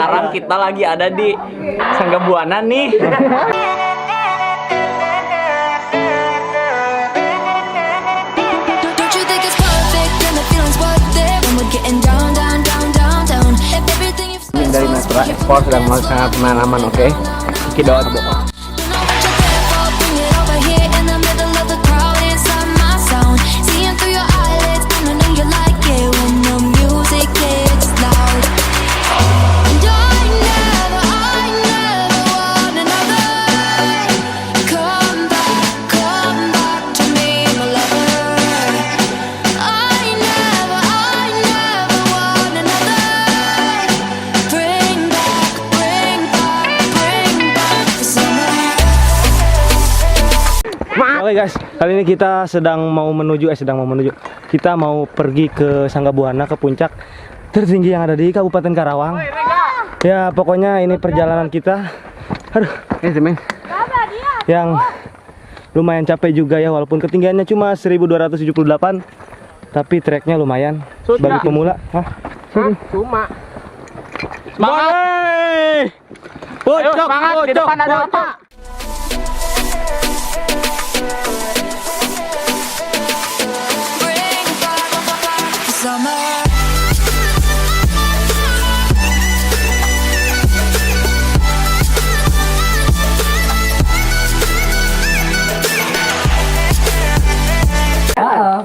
Sekarang kita lagi ada di Sangga Buana nih. Dari Natura Export sedang melaksanakan penanaman, oke? Kidot. Oke guys, kali ini kita kita mau pergi ke Sangga Buana, ke puncak tertinggi yang ada di Kabupaten Karawang. Ya pokoknya ini perjalanan kita, yang lumayan capek juga ya, walaupun ketinggiannya cuma 1278, tapi treknya lumayan bagi pemula. Cuma. Semangat! Semangat, di depan ada apa?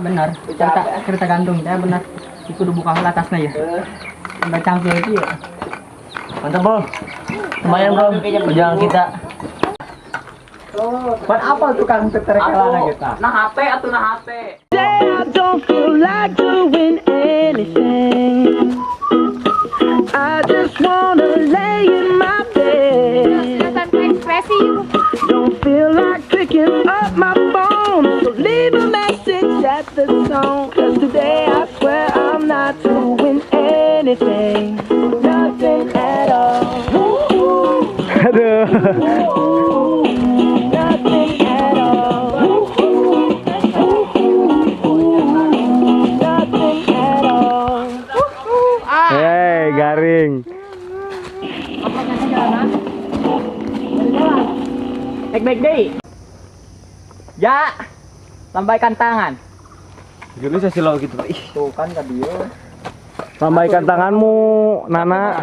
Benar, kereta gantung ya benar. Itu udah buka atasnya ya. Udah cangkul itu ya. Mantap bro. Lumayan bro perjalanan kita. Buat apa tukang terkelana kita? Nah HP atau nah HP. I don't feel like doing anything. I just wanna lay in my bed. Don't feel like picking up my phone, so leave a message at the song. 'Cause today I swear I'm not doing anything, nothing at all. Aduh. Nothing at all. Nothing at all. Hei, garing. Baik-baik deh. Ya, lambaikan tangan. Jadi saya silau gitu. Ih, Tuh kan tadi ya. lambaikan tanganmu, Nana.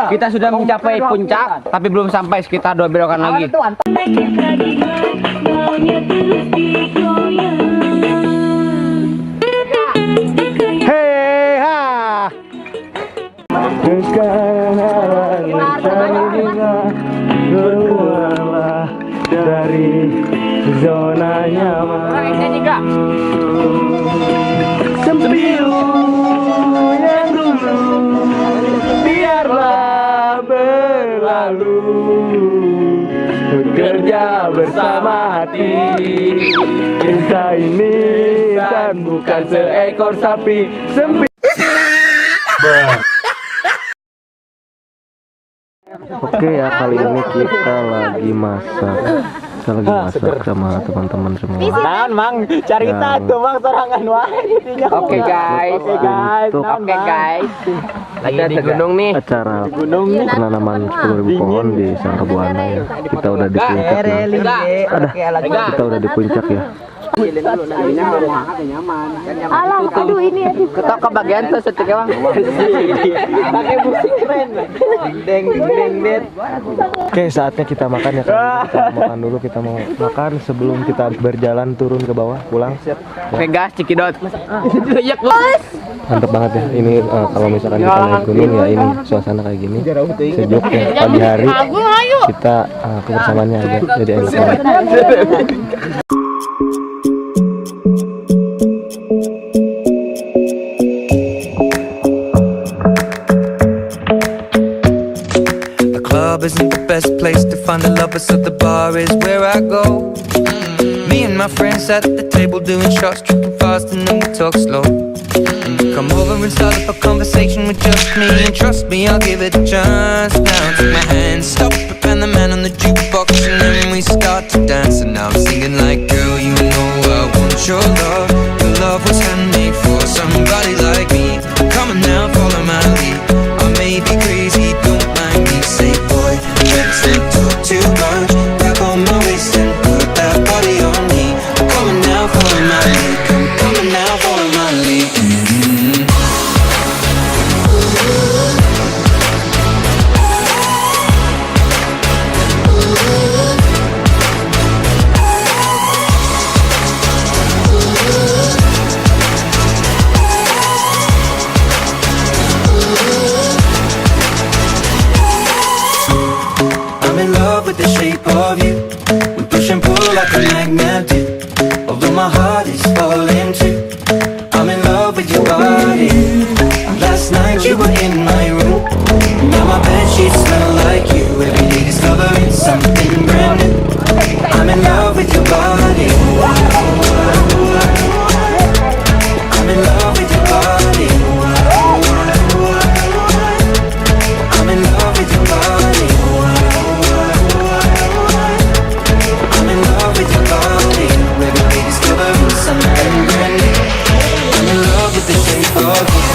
Kita sudah mencapai puncak, tapi belum sampai, sekitar 2 belokan lagi. Hei ha. Keluarlah dari zona nyaman. Sembilu yang dulu biarlah berlalu. Bekerja bersama hati, cinta ini kan bukan seekor sapi. Oke ya, kali ini kita lagi masak. Kita lagi masak sama teman-teman semua. Jangan mang, cerita tuh mang sorangan wae intinya. Oke guys. Untuk Lagi di gunung nih. acara penanaman 10.000 pohon di Sangga Buana ya. Kita udah di puncak ya. Kita udah di puncak ya. Alah, aduh ini aduh. Ketok ke bagian tuh setik bang. Pakai musik keren. Deng deng deng. Oke, saatnya kita makan ya. Kita makan dulu, kita mau makan sebelum kita berjalan turun ke bawah pulang. Oke guys, Cikidot. Mantap banget ya. Ini kalau misalkan kita naik gunung ya, ini suasana kayak gini. Sejuk ya, pagi hari. Kita kebersamaannya aja jadi enak banget. Isn't the best place to find the lovers, so the bar is where I go. Me and my friends at the table doing shots, tripping fast and then we talk slow. And you come over and start up a conversation with just me, and trust me, I'll give it a chance. Now take my hand, stop it, and the man on the jukebox, and then we start to dance. And now I'm singing like, girl, you know I want your love. Your love was handmade for somebody like me. Come on now, follow my lead. I may be crazy, like a magnet do. Although my heart is falling too. I'm in love with your body. Last night you were in my room. Now my bedsheets smell like you. Every day discovering something brand new. I'm in love with your body. I'm in love with your body. I'm in love with your body. I'm in love with your body. Every day discovering something brand new. I'm in love with the shape of you.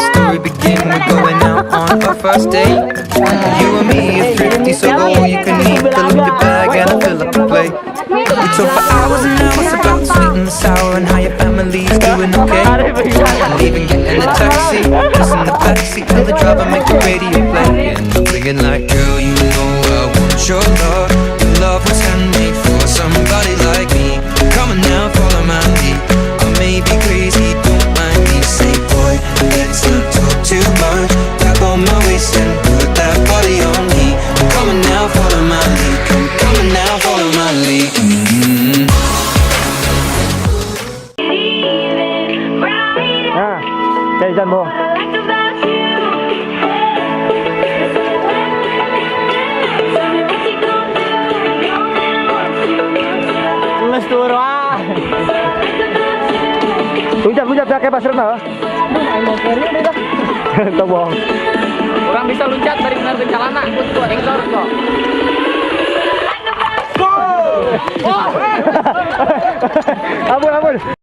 Story begin, we're going out on our first date. You and me are thrifty, so go all you can eat. Fill up your bag and I'll fill up the plate. We talk for hours and hours about the sweet and the sour and how your family's doing okay. And even getting a taxi, us in the backseat, tell the driver make the radio play. And I'm thinking like, girl, you know I want your love. Your love was handmade for somebody like me. Come on now, follow my lead. I may be crazy, don't mind me. Say, boy, let's not talk too much. Tap on my waist and put that body on me. Come on now, follow my lead. Come on now, follow my lead. Chạy dần vô. Tujat pakai pasir na. Tobong. Orang bisa loncat dari benar ke celana, untuk engkor kok. Ampun.